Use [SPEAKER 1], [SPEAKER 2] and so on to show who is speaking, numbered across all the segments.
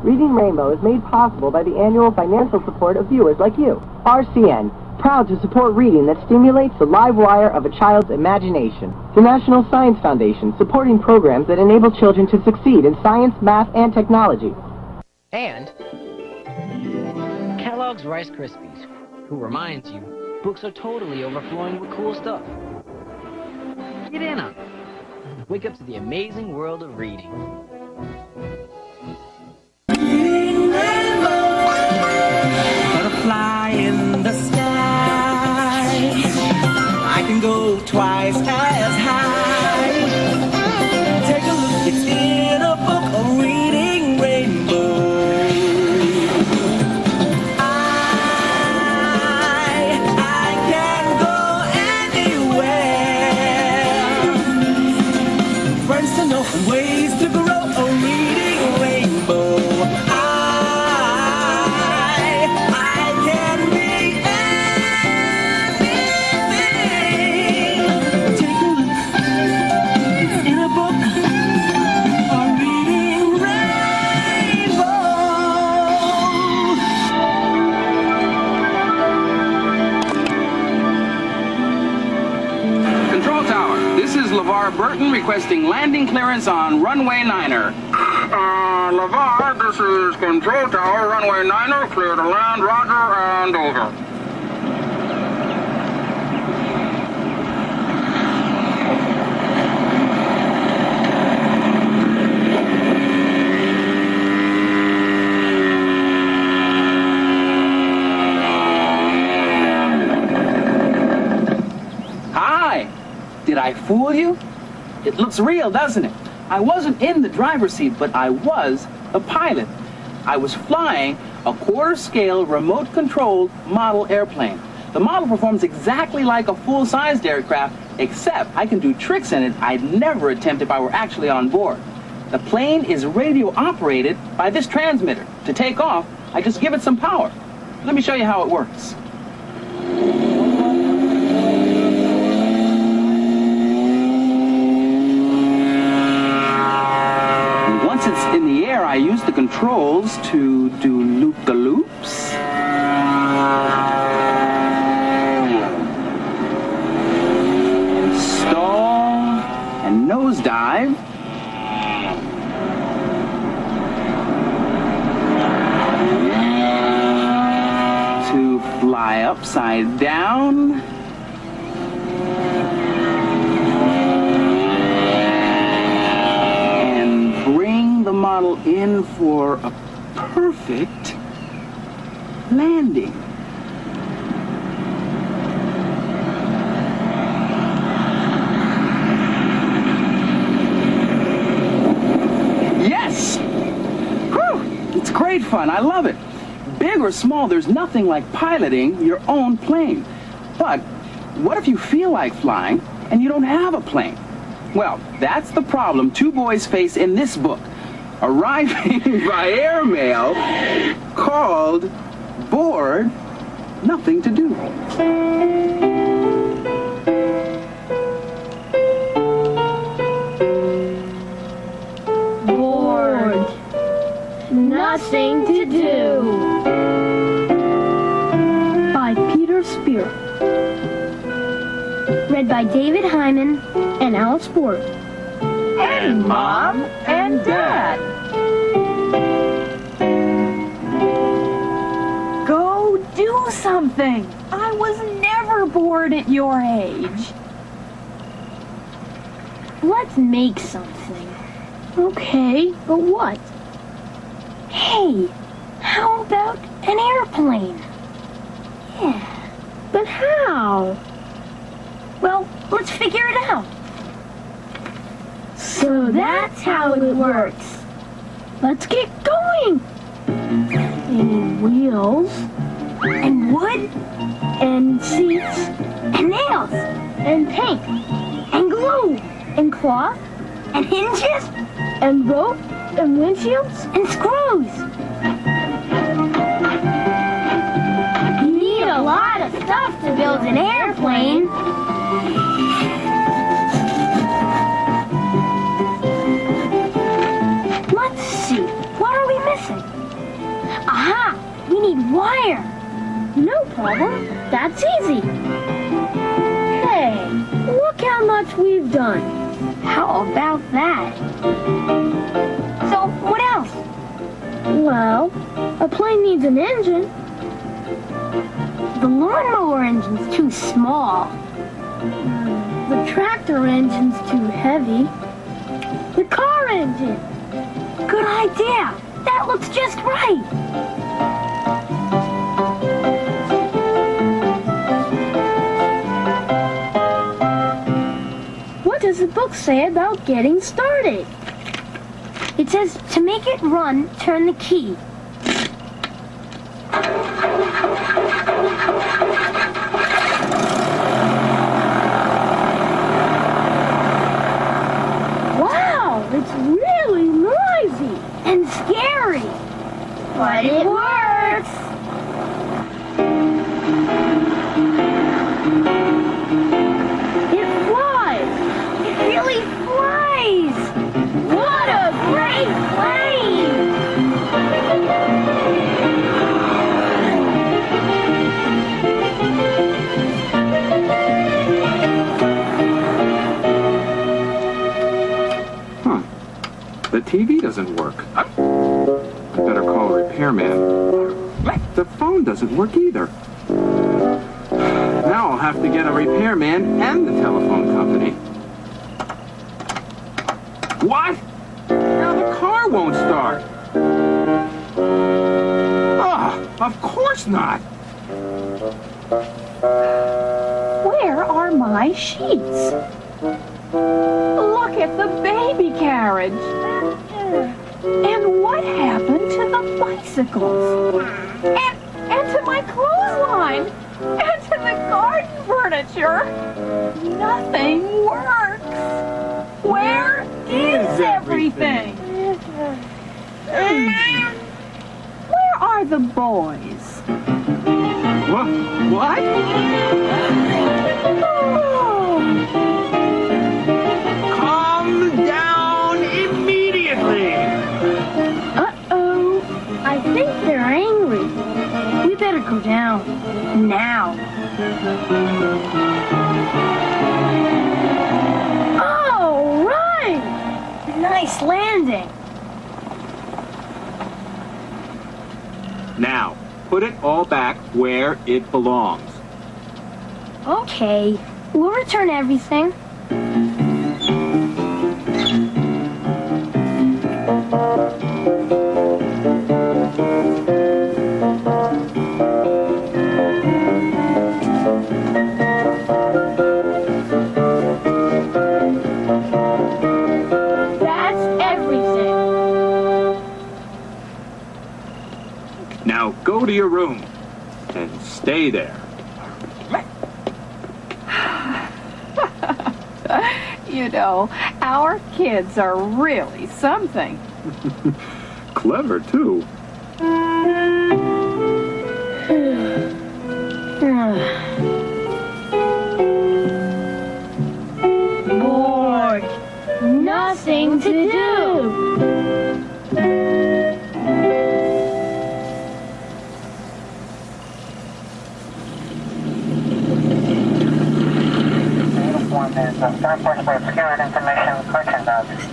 [SPEAKER 1] Reading Rainbow is made possible by the annual financial support of viewers like you. RCN, proud to support reading that stimulates the live wire of a child's imagination. The National Science Foundation, supporting programs that enable children to succeed in science, math, and technology.
[SPEAKER 2] And Kellogg's Rice Krispies, who reminds you, books are totally overflowing with cool stuff. Get in on it. Wake up to the amazing world of reading.
[SPEAKER 3] Butterfly in the sky, I can go twice as high. Take a look, it's in a book, a reading rainbow. I can go anywhere. Friends to know and ways to grow, a reading rainbow.
[SPEAKER 4] LeVar Burton requesting landing clearance on runway 9er. LeVar, this is Control Tower, runway 9er, clear to land, roger, and over.
[SPEAKER 5] Did I fool you? It looks real, doesn't it? I wasn't in the driver's seat, but I was the pilot. I was flying a quarter-scale, remote-controlled model airplane. The model performs exactly like a full-sized aircraft, except I can do tricks in it I'd never attempt if I were actually on board. The plane is radio-operated by this transmitter. To take off, I just give it some power. Let me show you how it works. In the air, I use the controls to do loop-the-loops. Stall and nosedive. To fly upside down. Model in for a perfect landing. Yes! Whew! It's great fun. I love it. Big or small, there's nothing like piloting your own plane. But what if you feel like flying and you don't have a plane? Well, that's the problem two boys face in this book. Arriving by airmail called Bored, Nothing to Do.
[SPEAKER 6] Bored, nothing to do. By Peter Spear. Read by David Hyman and Alice Ford.
[SPEAKER 7] And Mom and Dad.
[SPEAKER 8] Go do something. I was never bored at your age.
[SPEAKER 6] Let's make something. Okay, but what? Hey, how about an airplane? Yeah, but how? Well, let's figure it out. So that's how it works. Let's get going. Any wheels? And wood? And seats? And nails? And paint? And glue? And cloth? And hinges? And rope? And windshields? And screws? You need a lot of stuff to build an airplane. Let's see. What are we missing? Aha! We need wire. No problem. That's easy. Hey, look how much we've done. How about that? So, what else? Well, a plane needs an engine. The lawnmower engine's too small. The tractor engine's too heavy. The car engine. Good idea. That looks just right. What does the book say about getting started? It says, to make it run, turn the key. Wow, it's really noisy and scary. But it works. It flies. It really flies. What a great plane!
[SPEAKER 4] Huh. The TV doesn't work. I better call a repairman. The phone doesn't work either. Now I'll have to get a repairman and the telephone company. What? Now the car won't start. Ah, of course not.
[SPEAKER 8] Where are my sheets? Look at the baby carriage. And what happened to the bicycles? And to my clothesline? And to the garden furniture? Nothing works. Where is everything? Where are the boys?
[SPEAKER 4] What? What?
[SPEAKER 8] Oh.
[SPEAKER 4] Calm down immediately.
[SPEAKER 6] Uh-oh. I think they're angry. We better go down. Now. Oh, right! Nice landing.
[SPEAKER 4] Now, put it all back where it belongs.
[SPEAKER 6] Okay. We'll return everything.
[SPEAKER 4] Now go to your room and stay there.
[SPEAKER 8] You know, our kids are really something.
[SPEAKER 4] Clever, too.
[SPEAKER 6] Bored. Nothing to do.
[SPEAKER 9] Transport for obscured information merchandise.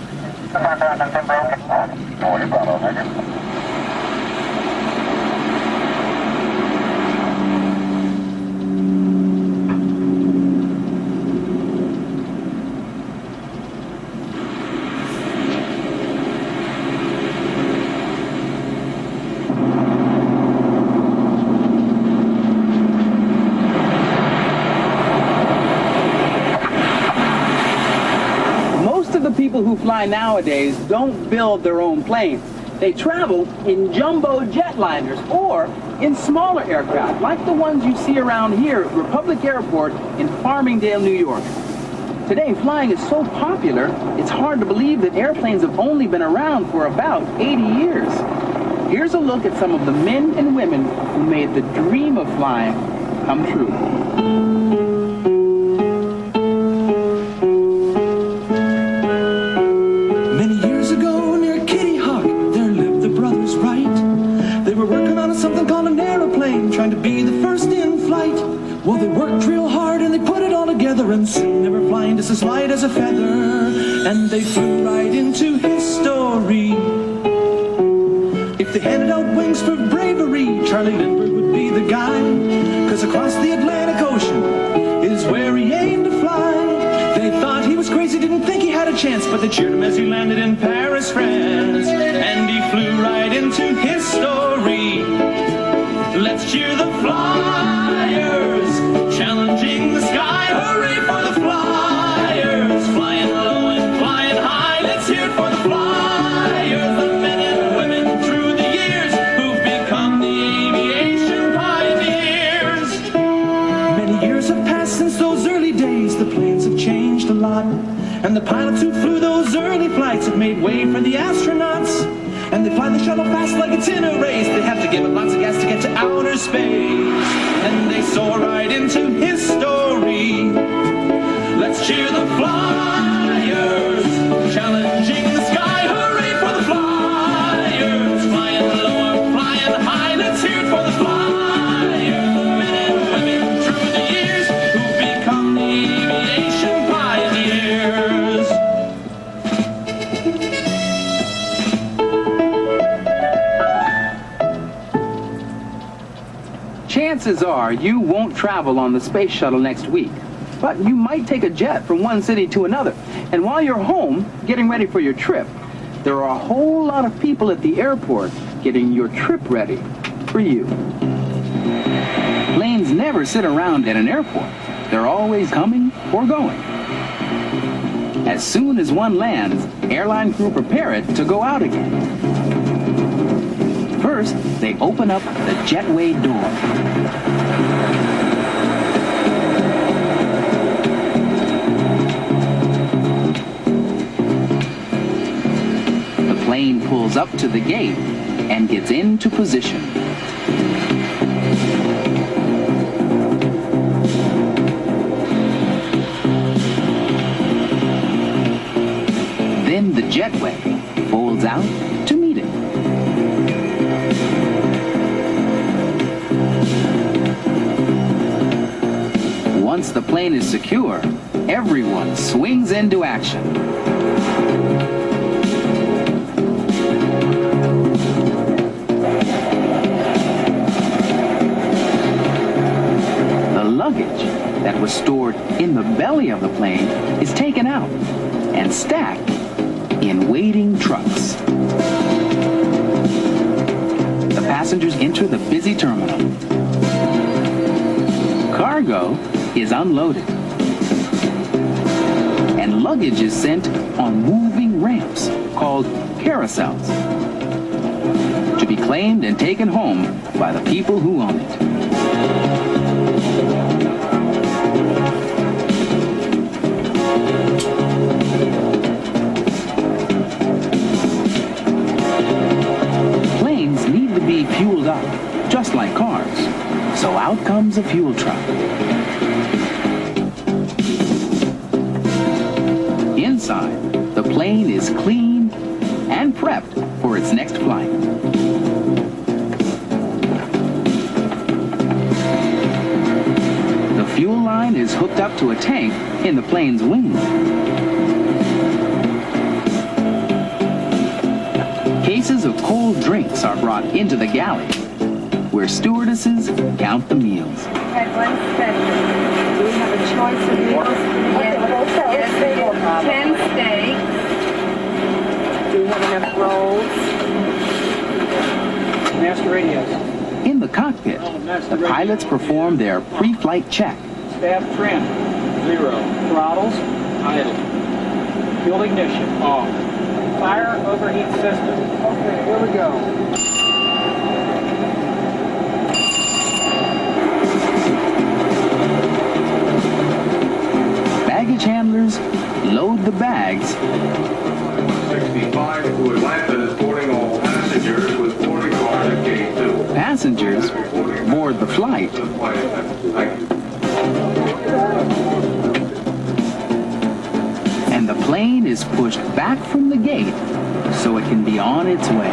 [SPEAKER 5] People who fly nowadays don't build their own planes. They travel in jumbo jetliners or in smaller aircraft, like the ones you see around here at Republic Airport in Farmingdale, New York. Today, flying is so popular, it's hard to believe that airplanes have only been around for about 80 years. Here's a look at some of the men and women who made the dream of flying come true.
[SPEAKER 3] Many years ago near Kitty Hawk, there lived the brothers trying to be the first in flight. Well, they worked real hard and they put it all together, and soon they were flying just as light as a feather, and they flew right into history. If they handed out wings for bravery, Charlie Lindbergh would be the guy, 'cause across the Atlantic Ocean is where he aimed to fly. They thought he was crazy, didn't think he had a chance, but they cheered him as he landed in Paris, France, and he flew right into history. Let's cheer the flyers, challenging the sky. Hooray for the flyers, flying low and flying high. Let's hear it for the flyers, the men and women through the years who've become the aviation pioneers. Many years have passed since those early days. The planes have changed a lot, and the pilots who flew those early flights have made way for the astronauts. And they fly the shuttle fast like it's in a race. They have to give it lots of gas to get to outer space, and they soar right into history. Let's cheer the flyers, challenging the sky. Hooray for the flyers, flying low or flying high. Let's hear it for the flyers, the men and women through the years who've become the aviation pioneers.
[SPEAKER 5] Chances are you won't travel on the space shuttle next week, but you might take a jet from one city to another. And while you're home, getting ready for your trip, there are a whole lot of people at the airport getting your trip ready for you. Planes never sit around at an airport. They're always coming or going. As soon as one lands, airline crew prepare it to go out again. First, they open up the jetway door. The plane pulls up to the gate and gets into position. Then the jetway folds out to meet it. Once the plane is secure, everyone swings into action. The luggage that was stored in the belly of the plane is taken out and stacked in waiting trucks. The passengers enter the busy terminal. Cargo is unloaded, and luggage is sent on moving ramps called carousels to be claimed and taken home by the people who own it. Planes need to be fueled up, just like cars, so out comes a fuel truck. Inside, the plane is cleaned and prepped for its next flight. The fuel line is hooked up to a tank in the plane's wing. Cases of cold drinks are brought into the galley, where stewardesses count the meals.
[SPEAKER 7] Had one special. Do we have a choice of meals? Yes, 10 steaks. Do we have enough rolls?
[SPEAKER 10] Master radios.
[SPEAKER 5] In the cockpit, the pilots perform their pre-flight check.
[SPEAKER 10] Staff trim, 0. Throttles, idle. Fuel ignition, off. Fire overheat system. Okay, here we go.
[SPEAKER 5] Baggage handlers load the bags.
[SPEAKER 11] 65 to Atlanta is boarding all passengers with boarding card at gate 2.
[SPEAKER 5] Passengers board the flight. And the plane is pushed back from the gate so it can be on its way.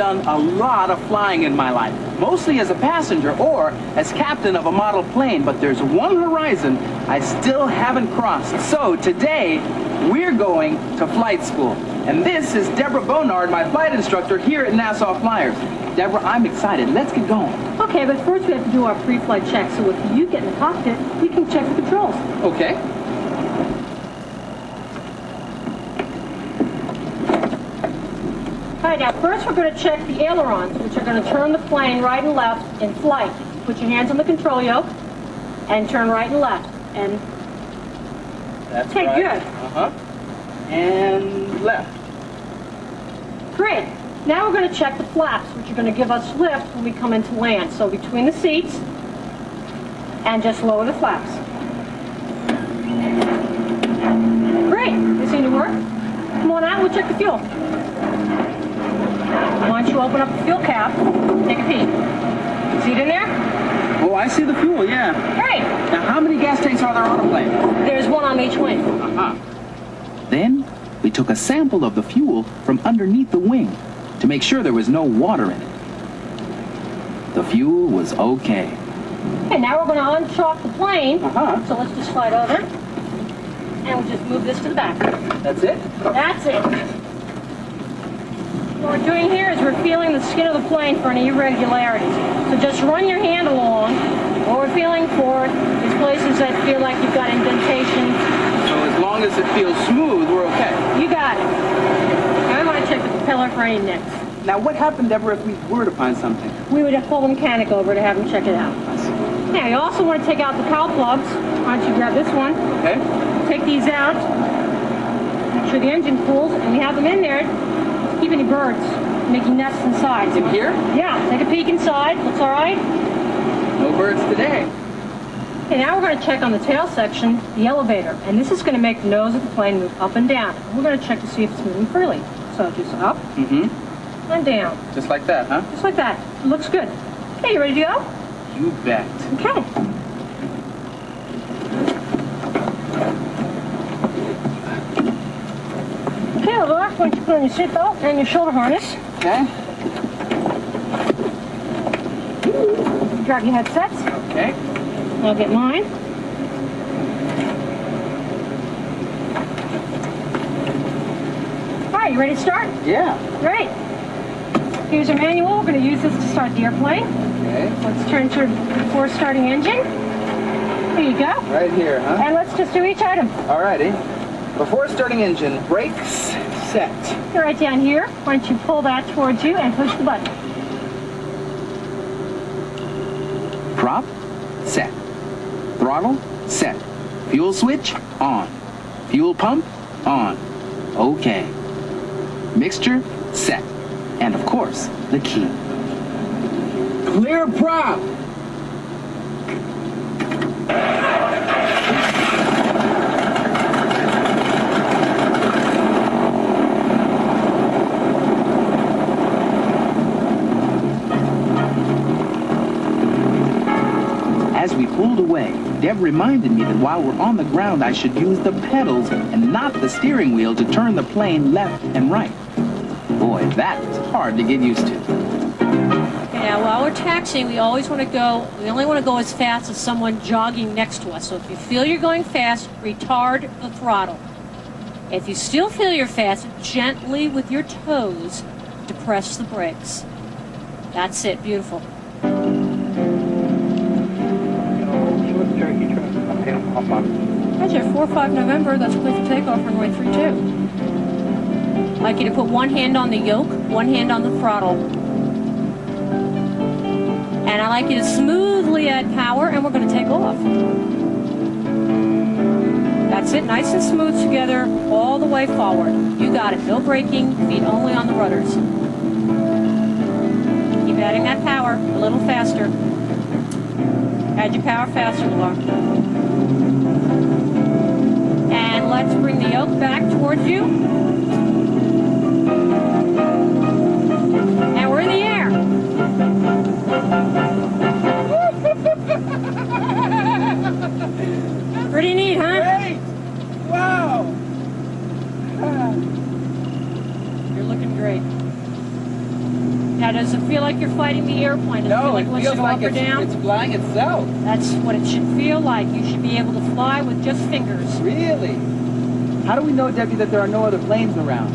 [SPEAKER 5] done a lot of flying in my life, mostly as a passenger or as captain of a model plane, but there's one horizon I still haven't crossed. So today, we're going to flight school. And this is Deborah Bonard, my flight instructor here at Nassau Flyers. Deborah, I'm excited. Let's get going.
[SPEAKER 12] Okay, but first we have to do our pre-flight check, so if you get in the cockpit, we can check the controls.
[SPEAKER 5] Okay.
[SPEAKER 12] All right, now first we're going to check the ailerons, which are going to turn the plane right and left in flight. Put your hands on the control yoke and turn right and left. And
[SPEAKER 5] that's
[SPEAKER 12] okay,
[SPEAKER 5] right.
[SPEAKER 12] Good.
[SPEAKER 5] And left.
[SPEAKER 12] Great. Now we're going to check the flaps, which are going to give us lift when we come into land. So between the seats, and just lower the flaps. Great. They seem to work. Come on out, we'll check the fuel. Why don't you open up the fuel cap, take a peek. See it in there?
[SPEAKER 5] Oh, I see the fuel, yeah.
[SPEAKER 12] Great.
[SPEAKER 5] Now, how many gas tanks are there on a plane?
[SPEAKER 12] There's one on each wing.
[SPEAKER 5] Then, we took a sample of the fuel from underneath the wing to make sure there was no water in it. The fuel was okay.
[SPEAKER 12] Okay, now we're going to unchalk the plane. So let's just slide over. And we'll just move this to the back.
[SPEAKER 5] That's it?
[SPEAKER 12] That's it. What we're doing here is we're feeling the skin of the plane for any irregularities. So just run your hand along. What we're feeling for is places that feel like you've got indentation.
[SPEAKER 5] So as long as it feels smooth, we're okay.
[SPEAKER 12] You got it. Now I want to check the propeller for any nicks.
[SPEAKER 5] Now what happened, Deborah, if we were to find something?
[SPEAKER 12] We would have pulled the mechanic over to have him check it out. Now you also want to take out the cowl plugs. Why don't you grab this one?
[SPEAKER 5] Okay.
[SPEAKER 12] Take these out. Make sure the engine cools, and we have them in there. Keep any birds making nests inside.
[SPEAKER 5] In here?
[SPEAKER 12] Yeah, take a peek inside. Looks all right?
[SPEAKER 5] No birds today.
[SPEAKER 12] Okay, now we're going to check on the tail section, the elevator. And this is going to make the nose of the plane move up and down. And we're going to check to see if it's moving freely. So just up and down.
[SPEAKER 5] Just like that, huh?
[SPEAKER 12] Just like that. It looks good. Okay, you ready to go?
[SPEAKER 5] You bet.
[SPEAKER 12] Okay. Okay, LeVar, why don't you put on your seatbelt and your shoulder harness.
[SPEAKER 5] Okay.
[SPEAKER 12] Grab your headsets.
[SPEAKER 5] Okay.
[SPEAKER 12] I'll get mine. All right, you ready to start?
[SPEAKER 5] Yeah.
[SPEAKER 12] Great. Here's your manual. We're going to use this to start the airplane.
[SPEAKER 5] Okay.
[SPEAKER 12] Let's turn to before starting engine. There you go.
[SPEAKER 5] Right here, huh?
[SPEAKER 12] And let's just do each item.
[SPEAKER 5] Alrighty. Before starting engine, brakes set.
[SPEAKER 12] You're right down here. Why don't you pull that towards you and push the button.
[SPEAKER 5] Prop set. Throttle set. Fuel switch on. Fuel pump on. Okay. Mixture set. And of course, the key. Clear prop. As we pulled away, Deb reminded me that while we're on the ground, I should use the pedals and not the steering wheel to turn the plane left and right. Boy, that was hard to get used to.
[SPEAKER 13] Okay, now while we're taxiing, we only want to go as fast as someone jogging next to us. So if you feel you're going fast, retard the throttle. If you still feel you're fast, gently with your toes, depress the brakes. That's it, beautiful. Roger, 4-5 November, that's clear for takeoff, runway 32. I'd like you to put one hand on the yoke, one hand on the throttle. And I'd like you to smoothly add power, and we're going to take off. That's it, nice and smooth together, all the way forward. You got it, no braking, feet only on the rudders. Keep adding that power, a little faster. Add your power faster, LeVar. And let's bring the yoke back towards you. And we're in the air. Pretty neat, huh?
[SPEAKER 5] Great! Wow!
[SPEAKER 13] You're looking great. Now Now, does it feel like you're fighting the airplane? Does it feel like it wants to go up or down?
[SPEAKER 5] It's flying itself.
[SPEAKER 13] That's what it should feel like. You should be able to fly with just fingers.
[SPEAKER 5] Really? How do we know, Debbie, that there are no other planes around?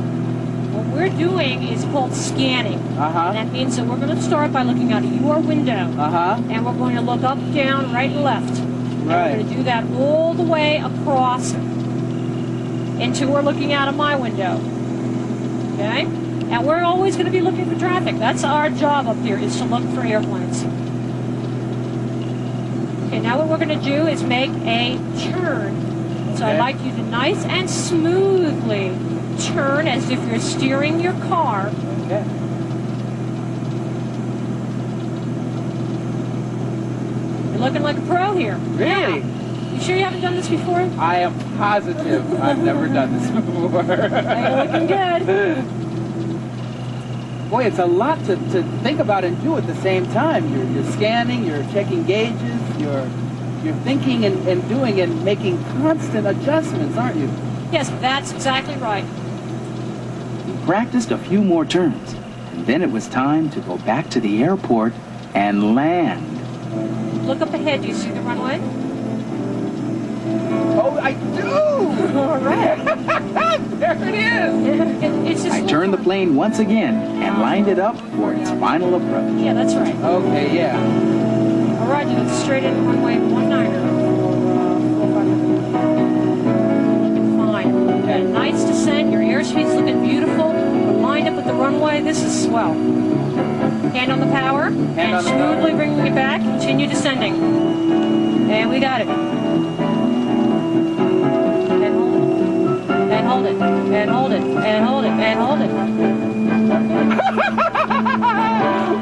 [SPEAKER 13] What we're doing is called scanning.
[SPEAKER 5] Uh-huh.
[SPEAKER 13] And that means that we're going to start by looking out of your window.
[SPEAKER 5] Uh-huh.
[SPEAKER 13] And we're going to look up, down, right, and left.
[SPEAKER 5] Right.
[SPEAKER 13] And we're going to do that all the way across until we're looking out of my window. Okay? And we're always going to be looking for traffic. That's our job up here, is to look for airplanes. Okay, now what we're going to do is make a turn. So I'd like you to nice and smoothly turn as if you're steering your car.
[SPEAKER 5] Okay.
[SPEAKER 13] You're looking like a pro here.
[SPEAKER 5] Really?
[SPEAKER 13] Yeah. You sure you haven't done this before?
[SPEAKER 5] I am positive I've never done this before.
[SPEAKER 13] You're looking good.
[SPEAKER 5] Boy, it's a lot to think about and do at the same time. You're scanning, you're checking gauges, you're thinking and doing and making constant adjustments, aren't you?
[SPEAKER 13] Yes, that's exactly right.
[SPEAKER 4] We practiced a few more turns, and then it was time to go back to the airport and land.
[SPEAKER 13] Look up ahead. Do you see the runway?
[SPEAKER 5] Oh, I do!
[SPEAKER 13] All right.
[SPEAKER 5] There it is!
[SPEAKER 13] It's just
[SPEAKER 4] I turned the plane once again and lined it up for its final approach.
[SPEAKER 13] Yeah, that's right.
[SPEAKER 5] Okay, yeah.
[SPEAKER 13] All right, you look straight in runway 19er. Looking fine. Got a nice descent. Your airspeed's looking beautiful. We're lined up with the runway. This is swell. Hand on the power. And smoothly bringing it back. Continue descending. And we got it. And hold it. And hold it. And hold it. And hold it.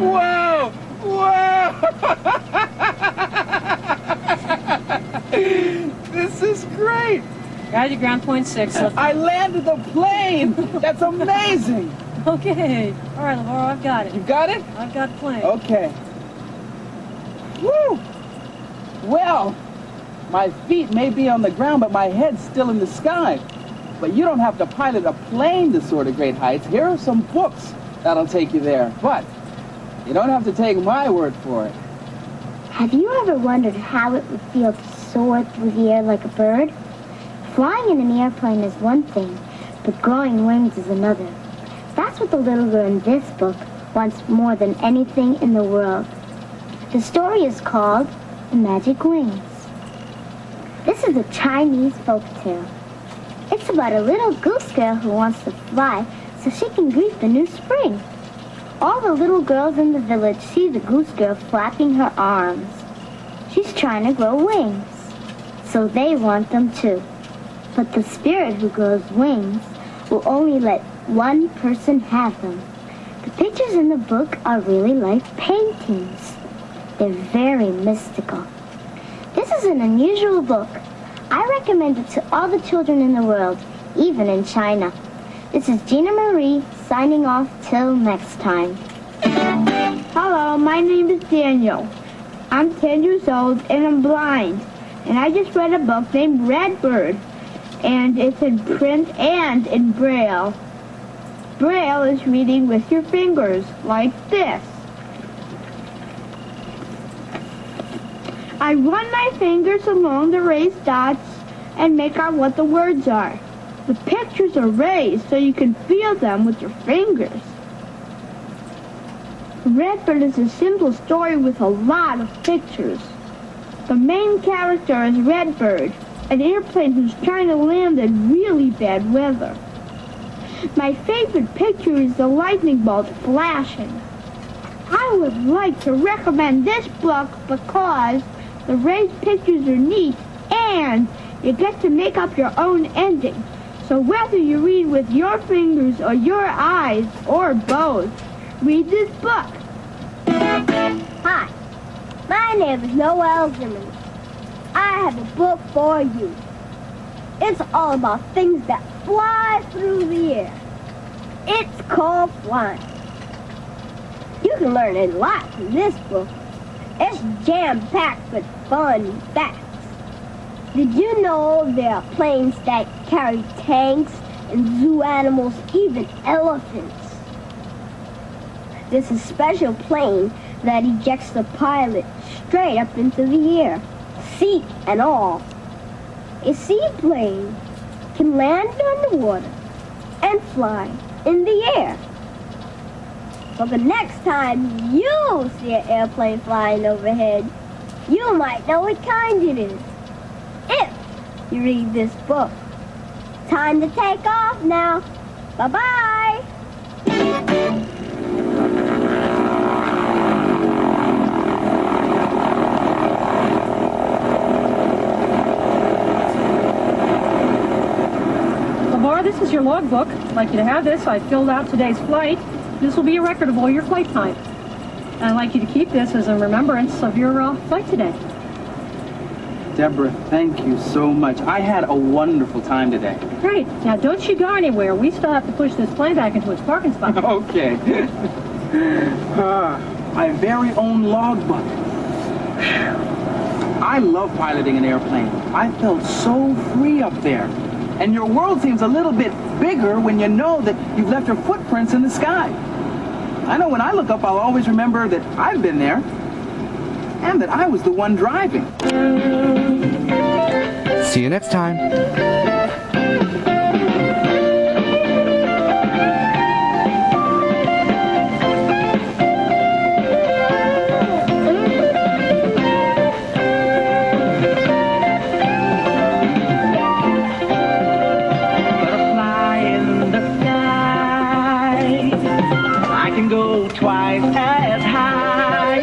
[SPEAKER 5] Whoa! Whoa! This is great!
[SPEAKER 13] Got your ground point 6.
[SPEAKER 5] I landed the plane! That's amazing!
[SPEAKER 13] Okay. All right, LeVar, I've got it.
[SPEAKER 5] You got it?
[SPEAKER 13] I've got the plane.
[SPEAKER 5] Okay. Woo! Well, my feet may be on the ground, but my head's still in the sky. But you don't have to pilot a plane to soar to great heights. Here are some books that'll take you there. But you don't have to take my word for it.
[SPEAKER 6] Have you ever wondered how it would feel to soar through the air like a bird? Flying in an airplane is one thing, but growing wings is another. That's what the little girl in this book wants more than anything in the world. The story is called The Magic Wings. This is a Chinese folk tale. It's about a little goose girl who wants to fly so she can greet the new spring. All the little girls in the village see the goose girl flapping her arms. She's trying to grow wings, so they want them too. But the spirit who grows wings will only let one person have them. The pictures in the book are really like paintings. They're very mystical. This is an unusual book. I recommend it to all the children in the world, even in China. This is Gina Marie signing off till next time.
[SPEAKER 14] Hello, my name is Daniel. I'm 10 years old and I'm blind. And I just read a book named Redbird. And it's in print and in Braille. Braille is reading with your fingers, like this. I run my fingers along the raised dots and make out what the words are. The pictures are raised so you can feel them with your fingers. Redbird is a simple story with a lot of pictures. The main character is Redbird, an airplane who's trying to land in really bad weather. My favorite picture is the lightning bolt flashing. I would like to recommend this book because the raised pictures are neat and you get to make up your own ending. So whether you read with your fingers or your eyes or both, read this book.
[SPEAKER 15] Hi, my name is Noel Zimmerman. I have a book for you. It's all about things that fly through the air. It's called Flying. You can learn a lot from this book. It's jam-packed with fun facts. Did you know there are planes that carry tanks and zoo animals, even elephants? This is a special plane that ejects the pilot straight up into the air, seat and all. A seaplane can land on the water and fly in the air. So the next time you see an airplane flying overhead, you might know what kind it is, if you read this book. Time to take off now. Bye-bye.
[SPEAKER 12] LeVar, this is your logbook. I'd like you to have this. I filled out today's flight. This will be a record of all your flight time. And I'd like you to keep this as a remembrance of your flight today.
[SPEAKER 5] Deborah, thank you so much. I had a wonderful time today.
[SPEAKER 12] Great. Now, don't you go anywhere. We still have to push this plane back into its parking spot.
[SPEAKER 5] Okay. My very own logbook. I love piloting an airplane. I felt so free up there. And your world seems a little bit bigger when you know that you've left your footprints in the sky. I know when I look up, I'll always remember that I've been there and that I was the one driving.
[SPEAKER 16] See you next time.
[SPEAKER 3] Twice as high.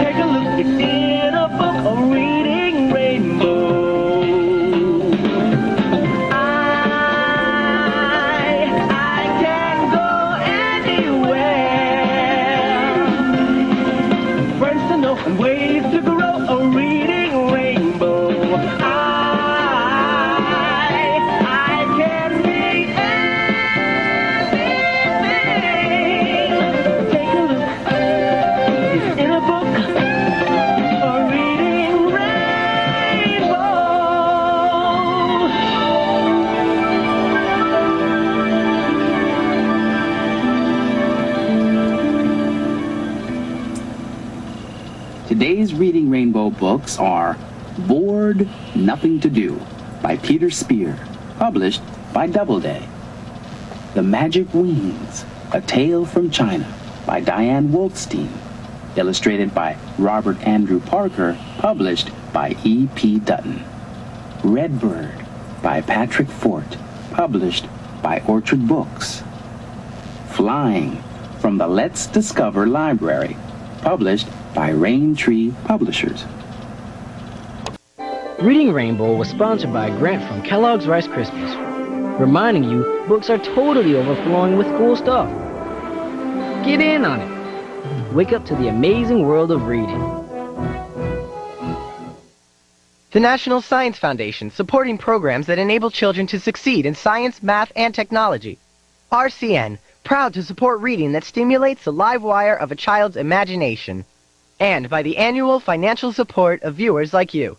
[SPEAKER 3] Take a look, it's in a book, a reading rainbow. I can go anywhere. Friends to know and ways to grow, a reading rainbow. I can read in a book, a reading rainbow.
[SPEAKER 5] Today's Reading Rainbow books are Bored, Nothing to Do by Peter Spear, published by Doubleday. The Magic Wings, A Tale from China by Diane Wolfstein, illustrated by Robert Andrew Parker, published by E.P. Dutton. Redbird by Patrick Fort, published by Orchard Books. Flying from the Let's Discover Library, published by Rain Tree Publishers.
[SPEAKER 2] Reading Rainbow was sponsored by a grant from Kellogg's Rice Krispies, reminding you books are totally overflowing with cool stuff. Get in on it. Wake up to the amazing world of reading.
[SPEAKER 1] The National Science Foundation, supporting programs that enable children to succeed in science, math, and technology. RCN, proud to support reading that stimulates the live wire of a child's imagination. And by the annual financial support of viewers like you.